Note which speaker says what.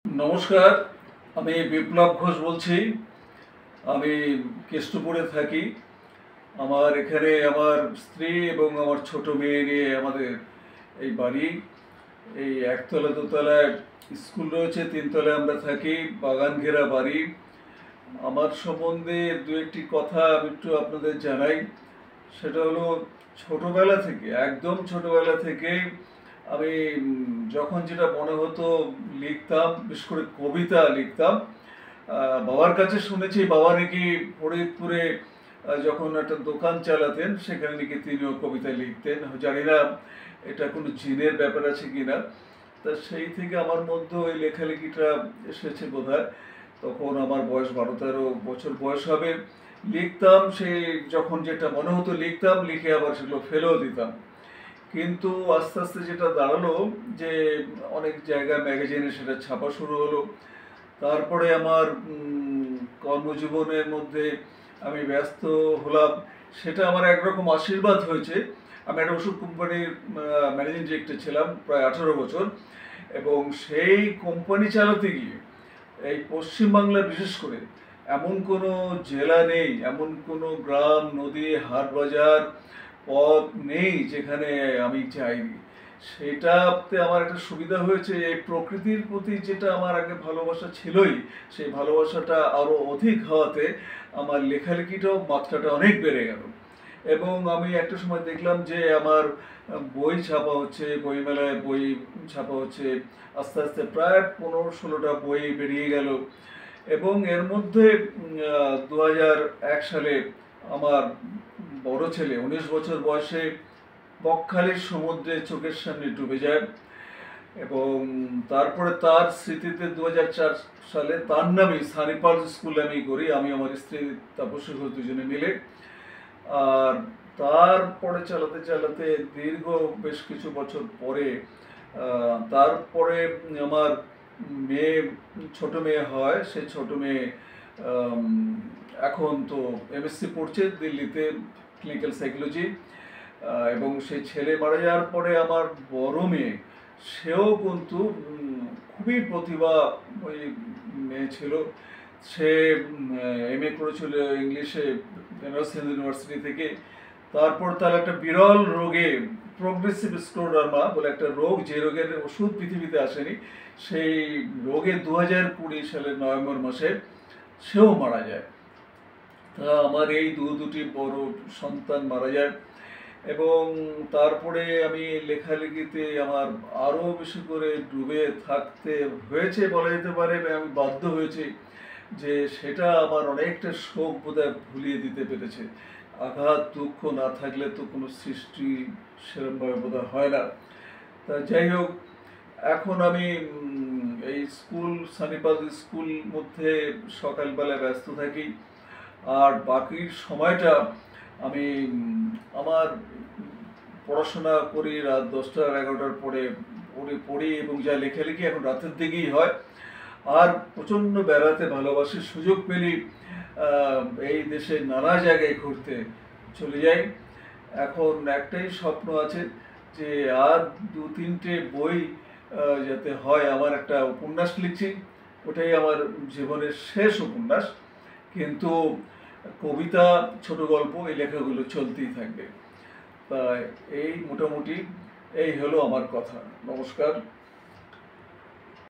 Speaker 1: নমস্কার, আমি বিপ্লব ঘোষ বলছি। আমি কেষ্টপুরে থাকি। আমার এখানে আমার স্ত্রী এবং আমার ছোট মেয়ে নিয়ে আমাদের এই বাড়ি। এই একতলা দোতলায় স্কুল রয়েছে, তিনতলায় আমরা থাকি, বাগান ঘেরা বাড়ি। আমার সম্বন্ধে দু একটি কথা আমি একটু আপনাদের জানাই। সেটা হলো, ছোটবেলা থেকে, একদম ছোটবেলা থেকে আমি যখন যেটা মনে হতো লিখতাম, বিশেষ করে কবিতা লিখতাম। বাবার কাছে শুনেছি বাবা নাকি ফরিদপুরে যখন একটা দোকান চালাতেন, সেখানে নাকি তিনিও কবিতা লিখতেন। জানি না এটা কোনো জিনের ব্যাপার আছে কিনা। তা সেই থেকে আমার মধ্যে ওই লেখালেখিটা এসেছে বোধহয়। তখন আমার বয়স 12-13 বছর বয়স হবে। লিখতাম, সেই যখন যেটা মনে হতো লিখতাম, লিখে আবার সেগুলো ফেলেও দিতাম। কিন্তু আস্তে আস্তে যেটা দাঁড়ালো যে অনেক জায়গায় ম্যাগাজিনে সেটা ছাপা শুরু হলো। তারপরে আমার কর্মজীবনের মধ্যে আমি ব্যস্ত হলাম। সেটা আমার একরকম আশীর্বাদ হয়েছে। আমি একটা ওষুধ কোম্পানির ম্যানেজিং ডিরেক্টর ছিলাম প্রায় 18 বছর, এবং সেই কোম্পানি চালাতে গিয়ে এই পশ্চিমবাংলা বিশেষ করে এমন কোনো জেলা নেই, এমন কোনো গ্রাম, নদী, হাট বাজার, পথ নেই যেখানে আমি যাইনি। সেটাতে আমার একটা সুবিধা হয়েছে, এই প্রকৃতির প্রতি যেটা আমার আগে ভালোবাসা ছিলই, সেই ভালোবাসাটা আরও অধিক হওয়াতে আমার লেখালেখিটাও মাত্রাটা অনেক বেড়ে গেল। এবং আমি একটা সময় দেখলাম যে আমার বই ছাপা হচ্ছে, বইমেলায় বই ছাপা হচ্ছে। আস্তে আস্তে প্রায় 15-16টা বই বেরিয়ে গেল। এবং এর মধ্যে 2001 সালে আমার বড় ছেলে 19 বছর বয়সে বকখালির সমুদ্রে চোখের সামনে ডুবে যায়। এবং তারপরে তার স্মৃতিতে 2004 সালে তার নামে সানিপাল স্কুল আমি করি, আমি আমার স্ত্রী তাপসী ঘোষ দুজনে মিলে। আর তারপরে চালাতে চালাতে দীর্ঘ বেশ কিছু বছর পরে তারপরে আমার মেয়ে, ছোট মেয়ে হয়। সেই ছোট মেয়ে এখন তো এমএসসি পড়ছে দিল্লিতে, ক্লিনিক্যাল সাইকোলজি। এবং সেই ছেলে মারা যাওয়ার পরে আমার বড় মেয়ে, সেও কিন্তু খুবই প্রতিভা ওই মেয়ে ছিল। সে এমএ করেছিল ইংলিশে বেনারস হিন্দু ইউনিভার্সিটি থেকে। তারপর তার একটা বিরল রোগে, প্রোগ্রেসিভ স্ক্লেরোডারমা বলে একটা রোগ, যে রোগের ওষুধ পৃথিবীতে আসেনি, সেই রোগে 2020 সালের নভেম্বর মাসে সেও মারা যায়। তা আমার এই দুটি বড় সন্তান মারা যায়। এবং তারপরে আমি লেখালেখিতে আমার আরও বেশি করে ডুবে থাকতে হয়েছে বলা যেতে পারে। আমি বাধ্য হয়েছি যে সেটা আমার অনেকটা শোক বোধহয় ভুলিয়ে দিতে পেরেছে। আঘাত দুঃখ না থাকলে তো কোনো সৃষ্টি সেরকমভাবে বোধহয় হয় না। তা যাই হোক, এখন আমি এই স্কুল, সানিপাল স্কুল মধ্যে সকালবেলায় ব্যস্ত থাকি। আর বাকি সময়টা আমি আমার পড়াশোনা করি। রাত 10টা-11টার পরে পড়ি এবং যা লেখালেখি এখন রাতের দিকেই হয়। আর প্রচণ্ড বেড়াতে ভালোবাসি, সুযোগ পেলেই এই দেশে নানা জায়গায় ঘুরতে চলে যাই। এখন একটাই স্বপ্ন আছে যে আর 2-3টে বই যাতে হয়। আমার একটা উপন্যাস লিখছি, ওটাই আমার জীবনের শেষ উপন্যাস। কিন্তু কবিতা, ছোট গল্প, এই লেখাগুলো চলতেই থাকবে। তাই এই মোটামুটি এই হলো আমার কথা। নমস্কার।